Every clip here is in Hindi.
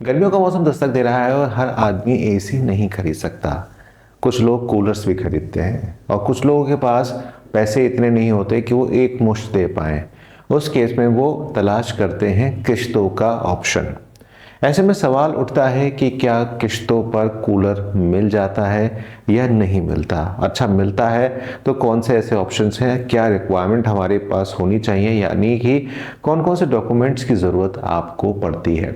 गर्मियों का मौसम दस्तक दे रहा है और हर आदमी एसी नहीं खरीद सकता। कुछ लोग कूलर्स भी खरीदते हैं और कुछ लोगों के पास पैसे इतने नहीं होते कि वो एक मुश्त दे पाएं। उस केस में वो तलाश करते हैं किश्तों का ऑप्शन। ऐसे में सवाल उठता है कि क्या किश्तों पर कूलर मिल जाता है या नहीं मिलता। अच्छा मिलता है तो कौन से ऐसे ऑप्शंस हैं, क्या रिक्वायरमेंट हमारे पास होनी चाहिए, यानी कि कौन कौन से डॉक्यूमेंट्स की ज़रूरत आपको पड़ती है।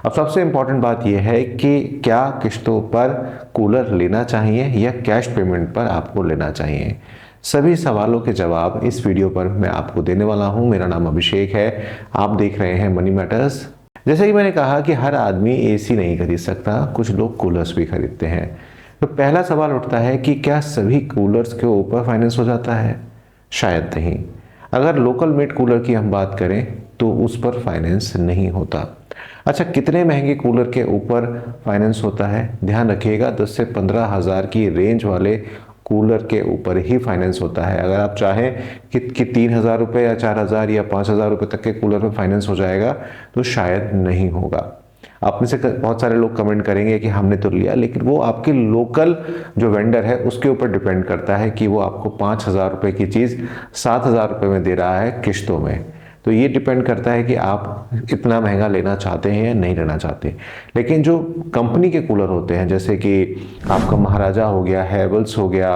अब सबसे इम्पॉर्टेंट बात यह है कि क्या किश्तों पर कूलर लेना चाहिए या कैश पेमेंट पर आपको लेना चाहिए। सभी सवालों के जवाब इस वीडियो पर मैं आपको देने वाला हूं। मेरा नाम अभिषेक है, आप देख रहे हैं मनी मैटर्स। जैसे कि मैंने कहा कि हर आदमी एसी नहीं खरीद सकता, कुछ लोग कूलर्स भी खरीदते हैं। तो पहला सवाल उठता है कि क्या सभी कूलर्स के ऊपर फाइनेंस हो जाता है। शायद नहीं। अगर लोकल मेड कूलर की हम बात करें तो उस पर फाइनेंस नहीं होता। अच्छा, कितने महंगे कूलर के ऊपर फाइनेंस होता है? ध्यान रखिएगा, 10 से 15 हज़ार की रेंज वाले कूलर के ऊपर ही फाइनेंस होता है। अगर आप चाहें कि 3,000 रुपये या 4,000 या 5,000 रुपये तक के कूलर में फाइनेंस हो जाएगा तो शायद नहीं होगा। आप में से बहुत सारे लोग कमेंट करेंगे कि हमने तो लिया, लेकिन वो आपके लोकल जो वेंडर है उसके ऊपर डिपेंड करता है कि वो आपको 5,000 रुपये की चीज़ 7,000 रुपये में दे रहा है किश्तों में। तो ये डिपेंड करता है कि आप इतना महंगा लेना चाहते हैं या नहीं लेना चाहते। लेकिन जो कंपनी के कूलर होते हैं, जैसे कि आपका महाराजा हो गया, हैवेल्स हो गया,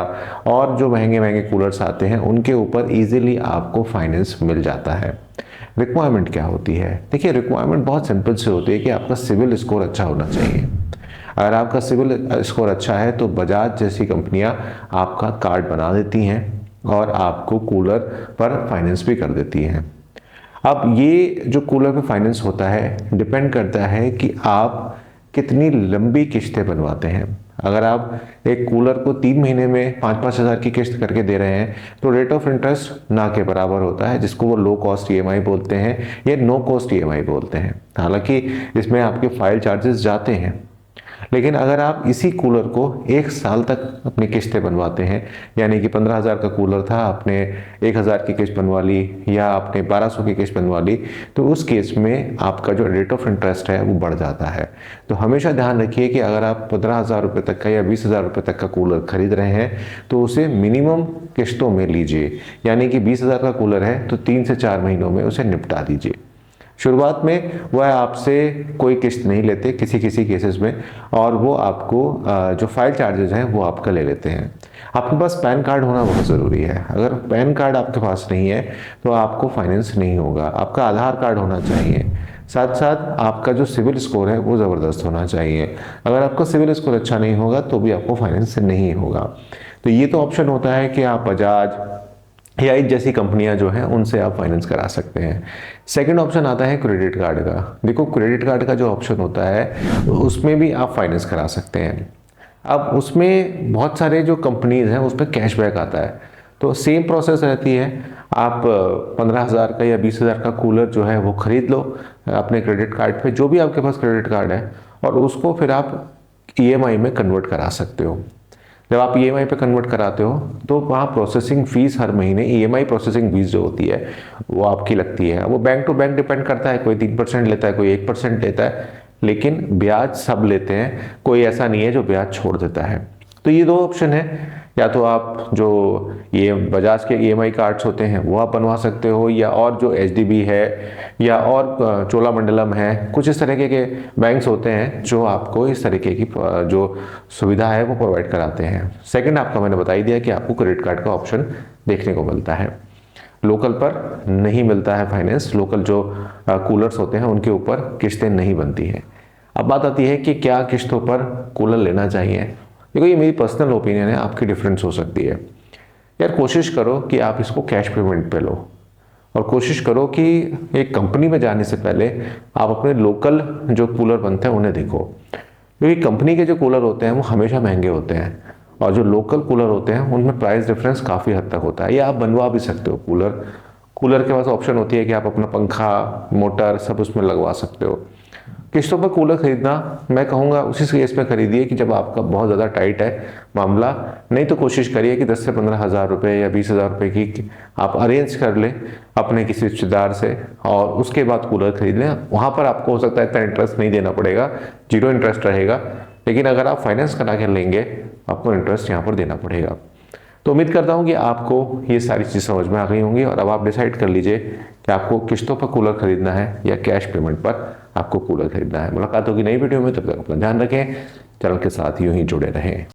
और जो महंगे महंगे कूलर्स आते हैं उनके ऊपर इजीली आपको फाइनेंस मिल जाता है। रिक्वायरमेंट क्या होती है? देखिए, रिक्वायरमेंट बहुत सिंपल से होती है कि आपका सिविल स्कोर अच्छा होना चाहिए। अगर आपका सिविल स्कोर अच्छा है तो बजाज जैसी कंपनियां आपका कार्ड बना देती हैं और आपको कूलर पर फाइनेंस भी कर देती हैं। अब ये जो कूलर पे फाइनेंस होता है डिपेंड करता है कि आप कितनी लंबी किश्तें बनवाते हैं। अगर आप एक कूलर को 3 महीने में 5-5 हज़ार की किश्त करके दे रहे हैं तो रेट ऑफ इंटरेस्ट ना के बराबर होता है, जिसको वो लो कॉस्ट ईएमआई बोलते हैं या नो कॉस्ट ईएमआई बोलते हैं। हालांकि इसमें आपके फाइल चार्जेस जाते हैं, लेकिन अगर आप इसी कूलर को 1 साल तक अपनी किश्तें बनवाते हैं, यानी कि 15,000 का कूलर था, आपने 1,000 की किश्त बनवा ली या आपने 1,200 की किश्त बनवा ली, तो उस केस में आपका जो रेट ऑफ इंटरेस्ट है वो बढ़ जाता है। तो हमेशा ध्यान रखिए कि अगर आप 15,000 रुपये तक का या 20,000 रुपये तक का कूलर खरीद रहे हैं तो उसे मिनिमम किश्तों में लीजिए, यानी कि 20,000 का कूलर है तो 3 से 4 महीनों में उसे निपटा दीजिए। शुरुआत में वह आपसे कोई किस्त नहीं लेते किसी किसी केसेस में, और वो आपको जो फाइल चार्जेस हैं वो आपका ले लेते हैं। आपके पास पैन कार्ड होना बहुत ज़रूरी है। अगर पैन कार्ड आपके पास नहीं है तो आपको फाइनेंस नहीं होगा। आपका आधार कार्ड होना चाहिए, साथ साथ आपका जो सिविल स्कोर है वो ज़बरदस्त होना चाहिए। अगर आपका सिविल स्कोर अच्छा नहीं होगा तो भी आपको फाइनेंस नहीं होगा। तो ये तो ऑप्शन होता है कि आप बजाज या एक जैसी कंपनियां जो हैं उनसे आप फाइनेंस करा सकते हैं। सेकंड ऑप्शन आता है क्रेडिट कार्ड का। देखो, क्रेडिट कार्ड का जो ऑप्शन होता है उसमें भी आप फाइनेंस करा सकते हैं। अब उसमें बहुत सारे जो कंपनीज हैं उस पर कैशबैक आता है, तो सेम प्रोसेस रहती है। आप 15,000 का या 20,000 का कूलर जो है वो खरीद लो अपने क्रेडिट कार्ड पे, जो भी आपके पास क्रेडिट कार्ड है, और उसको फिर आप ईएमआई में कन्वर्ट करा सकते हो। जब आप ईएमआई पे कन्वर्ट कराते हो तो वहाँ प्रोसेसिंग फीस हर महीने, ईएमआई प्रोसेसिंग फीस जो होती है वो आपकी लगती है। वो बैंक टू बैंक डिपेंड करता है, कोई 3% लेता है, कोई 1% लेता है, लेकिन ब्याज सब लेते हैं, कोई ऐसा नहीं है जो ब्याज छोड़ देता है। तो ये दो ऑप्शन है, या तो आप जो ये बजाज के ईएमआई कार्ड्स होते हैं वो आप बनवा सकते हो, या और जो एचडीबी है या और चोलामंडलम है, कुछ इस तरीके के बैंक्स होते हैं जो आपको इस तरीके की जो सुविधा है वो प्रोवाइड कराते हैं। सेकंड आपका मैंने बता ही दिया कि आपको क्रेडिट कार्ड का ऑप्शन देखने को मिलता है। लोकल पर नहीं मिलता है फाइनेंस, लोकल जो कूलर्स होते हैं उनके ऊपर किश्तें नहीं बनती हैं। अब बात आती है कि क्या किश्तों पर कूलर लेना चाहिए। देखो, ये मेरी पर्सनल ओपिनियन है, आपकी डिफरेंस हो सकती है। यार, कोशिश करो कि आप इसको कैश पेमेंट पे लो, और कोशिश करो कि एक कंपनी में जाने से पहले आप अपने लोकल जो कूलर बनते हैं उन्हें देखो, क्योंकि कंपनी के जो कूलर होते हैं वो हमेशा महंगे होते हैं, और जो लोकल कूलर होते हैं उनमें प्राइस डिफरेंस काफ़ी हद तक होता है। या आप बनवा भी सकते हो कूलर के पास ऑप्शन होती है कि आप अपना पंखा, मोटर सब उसमें लगवा सकते हो। किस्तों पर कूलर खरीदना मैं कहूँगा उसी केस में खरीदिए कि जब आपका बहुत ज़्यादा टाइट है मामला, नहीं तो कोशिश करिए कि 10 से 15,000 रुपये या 20,000 रुपये की आप अरेंज कर लें अपने किसी रिश्तेदार से और उसके बाद कूलर खरीद लें। वहाँ पर आपको हो सकता है इतना इंटरेस्ट नहीं देना पड़ेगा, 0 इंटरेस्ट रहेगा, लेकिन अगर आप फाइनेंस करा के लेंगे आपको इंटरेस्ट यहाँ पर देना पड़ेगा। तो उम्मीद करता हूँ कि आपको ये सारी चीज़ समझ में आ गई होंगी और अब आप डिसाइड कर लीजिए कि आपको किस्तों पर कूलर खरीदना है या कैश पेमेंट पर आपको कूलर खरीदना है। मुलाकात होगी नई वीडियो में, तब तक अपना ध्यान रखें, चैनल के साथ यूं ही जुड़े रहें।